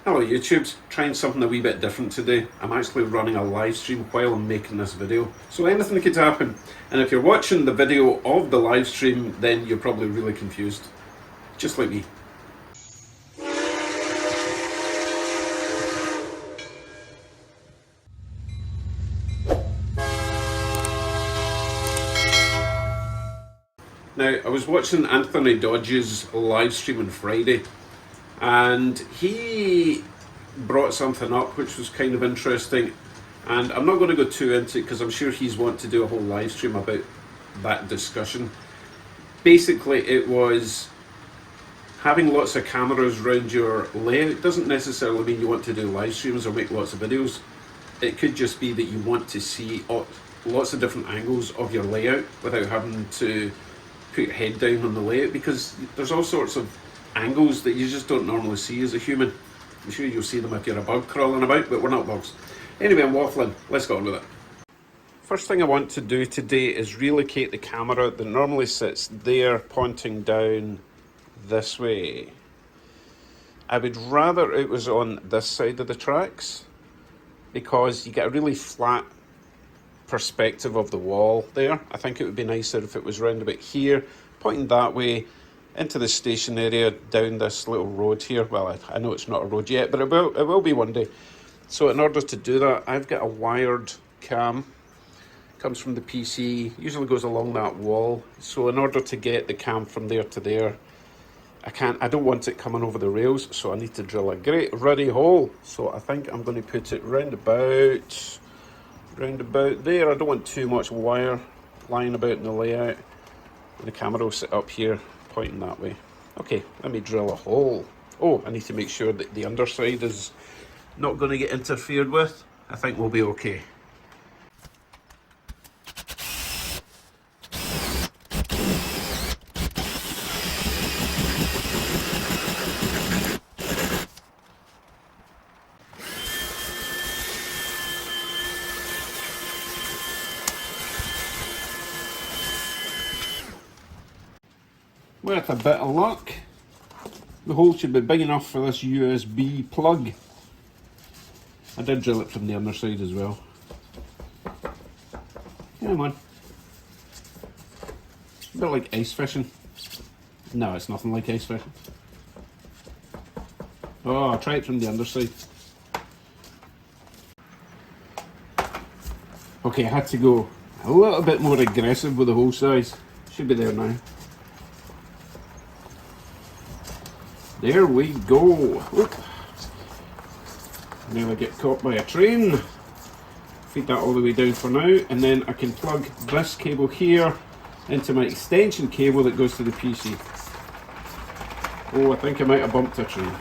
Hello YouTubes, trying something a wee bit different today. I'm actually running a live stream while I'm making this video, so anything could happen. And if you're watching the video of the live stream, then you're probably really confused, just like me. Now, I was watching Anthony Dodge's live stream on Friday, and he brought something up which was kind of interesting, and I'm not going to go too into it because I'm sure he's wanting to do a whole live stream about that discussion. Basically, it was having lots of cameras around your layout doesn't necessarily mean you want to do live streams or make lots of videos. It could just be that you want to see lots of different angles of your layout without having to put your head down on the layout, because there's all sorts of angles that you just don't normally see as a human. I'm sure you'll see them if you're a bug crawling about, but we're not bugs. Anyway, I'm waffling. Let's get on with it. First thing I want to do today is relocate the camera that normally sits there pointing down this way. I would rather it was on this side of the tracks because you get a really flat perspective of the wall there. I think it would be nicer if it was round about here, pointing that way into the station area, down this little road here. Well, I know it's not a road yet, but it will be one day. So in order to do that, I've got a wired cam. Comes from the PC, usually goes along that wall. So in order to get the cam from there to there, I don't want it coming over the rails, so I need to drill a great ruddy hole. So I think I'm going to put it round about there. I don't want too much wire lying about in the layout. The camera will sit up here, pointing that way. Okay, let me drill a hole. Oh, I need to make sure that the underside is not going to get interfered with. I think we'll be okay. With a bit of luck, the hole should be big enough for this USB plug. I did drill it from the underside as well. Come on. A bit like ice fishing. No, it's nothing like ice fishing. Oh, I'll try it from the underside. Okay, I had to go a little bit more aggressive with the hole size. Should be there now. There we go. Oop. Now I get caught by a train. Feed that all the way down for now, and then I can plug this cable here into my extension cable that goes to the PC. Oh, I think I might have bumped a train.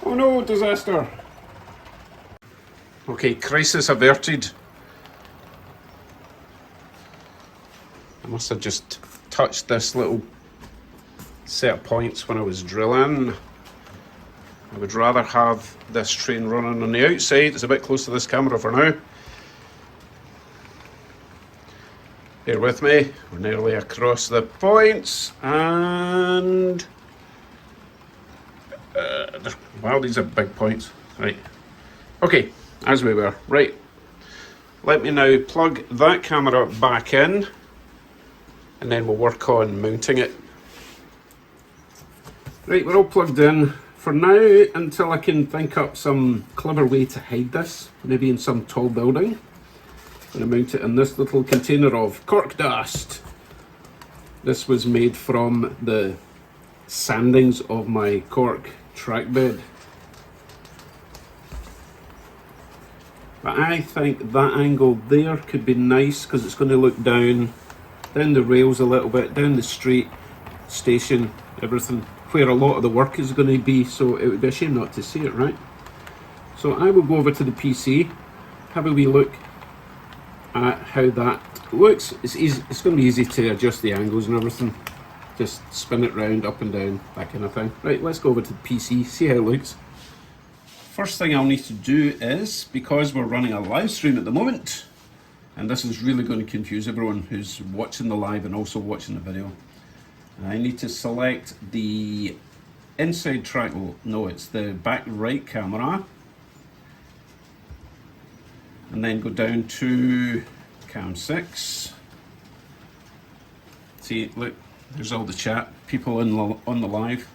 Oh no, disaster. Okay, crisis averted. I must have just touched this little set of points when I was drilling. I would rather have this train running on the outside. It's a bit close to this camera for now. Bear with me, we're nearly across the points, and wow, these are big points. Right, okay, as we were. Right, let me now plug that camera back in, and then we'll work on mounting it. Right, we're all plugged in for now until I can think up some clever way to hide this, maybe in some tall building. I'm going to mount it in this little container of cork dust. This was made from the sandings of my cork track bed. But I think that angle there could be nice because it's going to look down the rails a little bit, down the street, station, everything, where a lot of the work is going to be, so it would be a shame not to see it, right? So I will go over to the PC, have a wee look at how that looks. It's easy, it's going to be easy to adjust the angles and everything. Just spin it round, up and down, that kind of thing. Right, let's go over to the PC, see how it looks. First thing I'll need to do is, because we're running a live stream at the moment, and this is really going to confuse everyone who's watching the live and also watching the video, I need to select the inside track, no, it's the back right camera. And then go down to cam 6. See, look, there's all the chat, people on the live.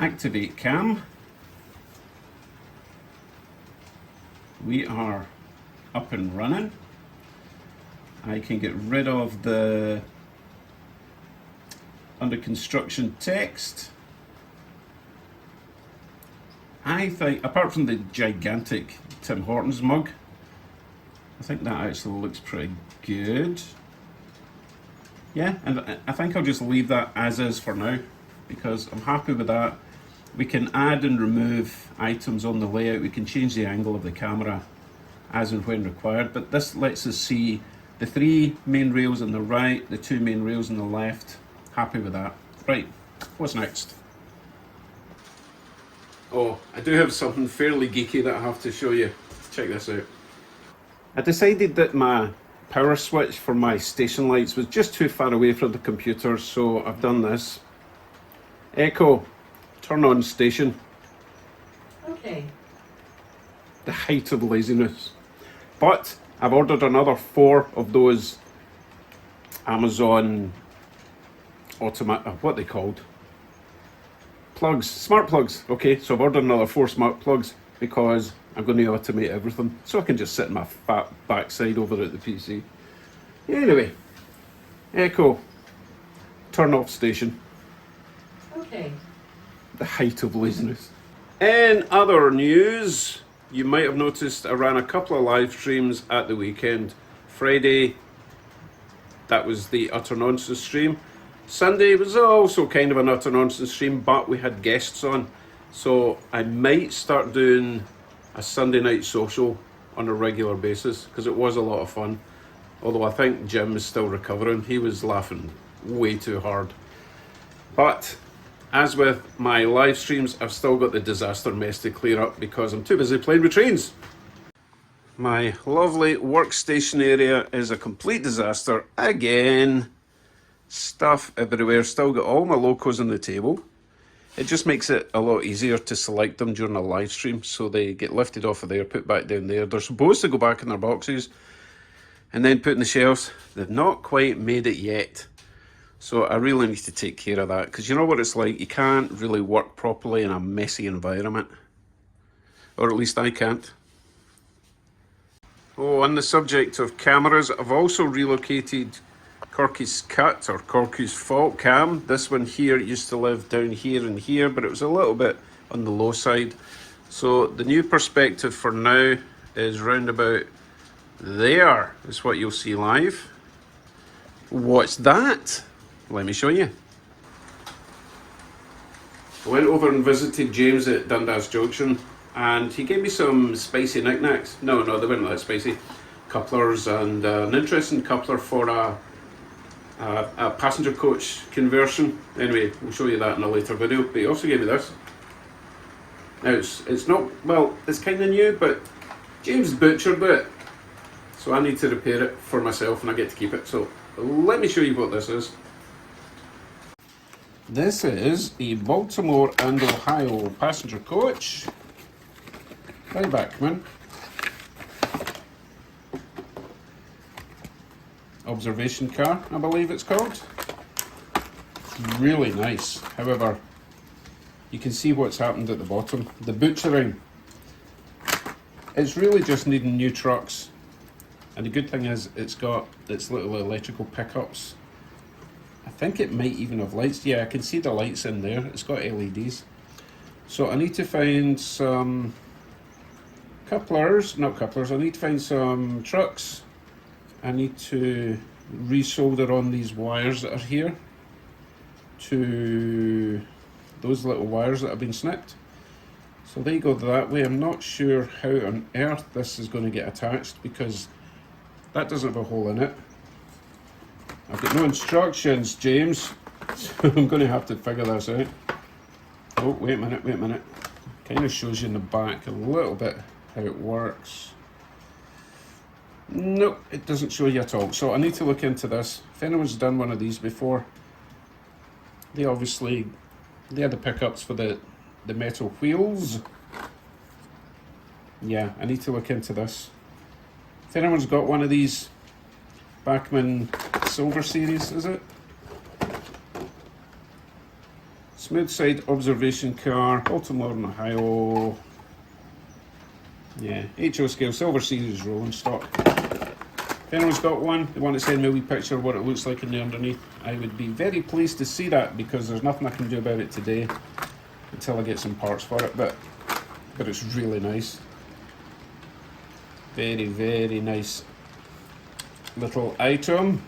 Activate cam. We are up and running. I can get rid of the under construction text. I think, apart from the gigantic Tim Hortons mug, I think that actually looks pretty good. Yeah, and I think I'll just leave that as is for now, because I'm happy with that. We can add and remove items on the layout. We can change the angle of the camera as and when required, but this lets us see the 3 main rails on the right, the 2 main rails on the left. Happy with that. Right, what's next? Oh, I do have something fairly geeky that I have to show you. Check this out. I decided that my power switch for my station lights was just too far away from the computer, so I've done this. Echo, turn on station. Okay. The height of laziness. But I've ordered another 4 of those Amazon what they called? Plugs, smart plugs. Okay, so I've ordered another 4 smart plugs because I'm going to automate everything, so I can just sit in my fat backside over at the PC. Anyway, Echo, turn off station. Okay. The height of laziness. In other news, you might have noticed I ran a couple of live streams at the weekend. Friday, that was the Utter Nonsense stream. Sunday was also kind of an Utter Nonsense stream, but we had guests on. So I might start doing a Sunday night social on a regular basis, because it was a lot of fun. Although I think Jim is still recovering. He was laughing way too hard. But as with my live streams, I've still got the disaster mess to clear up because I'm too busy playing with trains. My lovely workstation area is a complete disaster again. Stuff everywhere, still got all my locos on the table. It just makes it a lot easier to select them during a live stream, so they get lifted off of there, put back down there. They're supposed to go back in their boxes and then put in the shelves. They've not quite made it yet. So I really need to take care of that, because you know what it's like, you can't really work properly in a messy environment. Or at least I can't. Oh, on the subject of cameras, I've also relocated Corky's Cut, or Corky's Fault cam. This one here used to live down here and here, but it was a little bit on the low side. So the new perspective for now is round about there, is what you'll see live. What's that? Let me show you. I went over and visited James at Dundas Junction, and he gave me some spicy knickknacks. No, they weren't that spicy. Couplers, and an interesting coupler for a passenger coach conversion. Anyway, we'll show you that in a later video. But he also gave me this. Now it's not, well, it's kind of new, but James butchered it, so I need to repair it for myself, and I get to keep it. So let me show you what this is. This is a Baltimore and Ohio passenger coach. Right back, come in. Observation car, I believe it's called. It's really nice. However, you can see what's happened at the bottom. The butchering. It's really just needing new trucks. And the good thing is it's got its little electrical pickups. I think it might even have lights. Yeah, I can see the lights in there. It's got LEDs. So I need to find some couplers, not couplers, I need to find some trucks. I need to resolder on these wires that are here to those little wires that have been snipped. So they go that way. I'm not sure how on earth this is going to get attached, because that doesn't have a hole in it. I've got no instructions, James, so I'm going to have to figure this out. Oh, wait a minute. Kind of shows you in the back a little bit how it works. Nope, it doesn't show you at all. So I need to look into this. If anyone's done one of these before, they obviously They're the pickups for the metal wheels. Yeah, I need to look into this. If anyone's got one of these Bachmann Silver Series, is it? Smooth Side Observation Car, Baltimore, Ohio. Yeah, HO scale Silver Series rolling stock. If anyone's got one, they want to send me a wee picture of what it looks like in the underneath, I would be very pleased to see that, because there's nothing I can do about it today until I get some parts for it, but it's really nice. Very, very nice little item.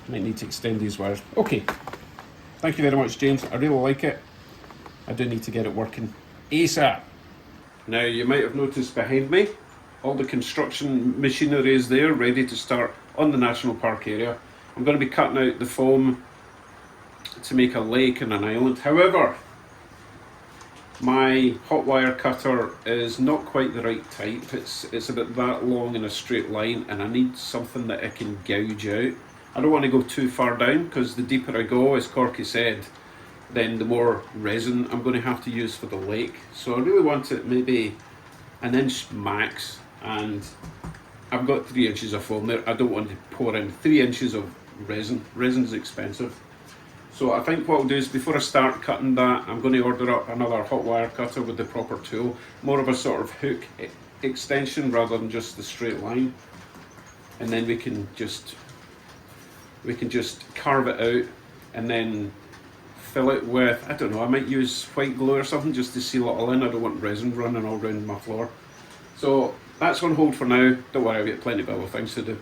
Might need to extend these wires. Okay, thank you very much, James. I really like it. I do need to get it working ASAP. Now, you might have noticed behind me, all the construction machinery is there, ready to start on the national park area. I'm going to be cutting out the foam to make a lake and an island. However, my hot wire cutter is not quite the right type. It's about that long in a straight line, and I need something that I can gouge out. I don't want to go too far down, because the deeper I go, as Corky said, then the more resin I'm going to have to use for the lake. So I really want it maybe an inch max, and I've got 3 inches of foam there. I don't want to pour in 3 inches of resin. Resin is expensive. So I think what I'll do is, before I start cutting that, I'm going to order up another hot wire cutter with the proper tool. More of a sort of hook extension rather than just the straight line. And then we can just carve it out and then fill it with, I don't know, I might use white glue or something just to seal it all in. I don't want resin running all around my floor. So that's on hold for now. Don't worry, I've got plenty of other things to do.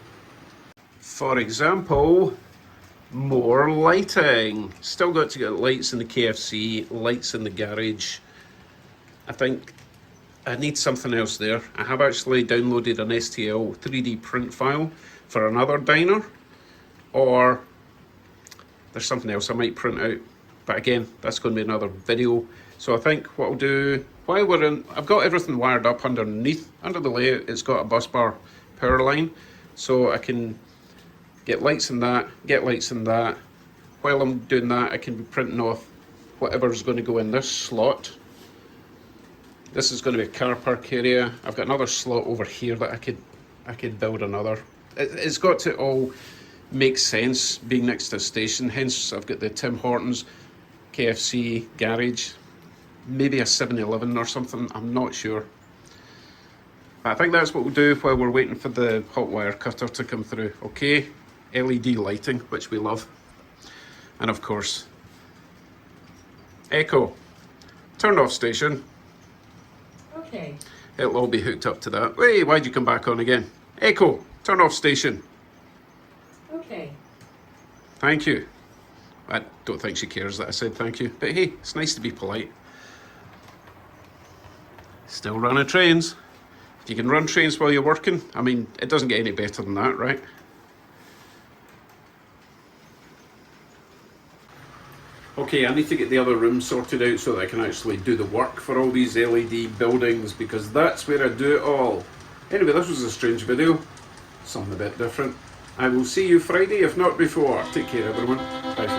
For example, more lighting. Still got to get lights in the KFC, lights in the garage. I think I need something else there. I have actually downloaded an STL 3D print file for another diner, or there's something else I might print out. But again, that's going to be another video. So I think what I'll do, while we're in, I've got everything wired up underneath. Under the layout, it's got a bus bar power line. So I can get lights in that, get lights in that. While I'm doing that, I can be printing off whatever's going to go in this slot. This is going to be a car park area. I've got another slot over here that I could build another. It's got to all make sense being next to a station. Hence, I've got the Tim Hortons, KFC, garage, maybe a 7-Eleven or something. I'm not sure. I think that's what we'll do while we're waiting for the hot wire cutter to come through. Okay, LED lighting, which we love. And of course, Echo, turned off station. Okay. It'll all be hooked up to that. Hey, why'd you come back on again? Echo, turn off station. Okay. Thank you. I don't think she cares that I said thank you, but hey, it's nice to be polite. Still running trains. If you can run trains while you're working, I mean, it doesn't get any better than that, right? Okay, I need to get the other room sorted out so that I can actually do the work for all these LED buildings, because that's where I do it all. Anyway, this was a strange video. Something a bit different. I will see you Friday, if not before. Take care, everyone. Bye for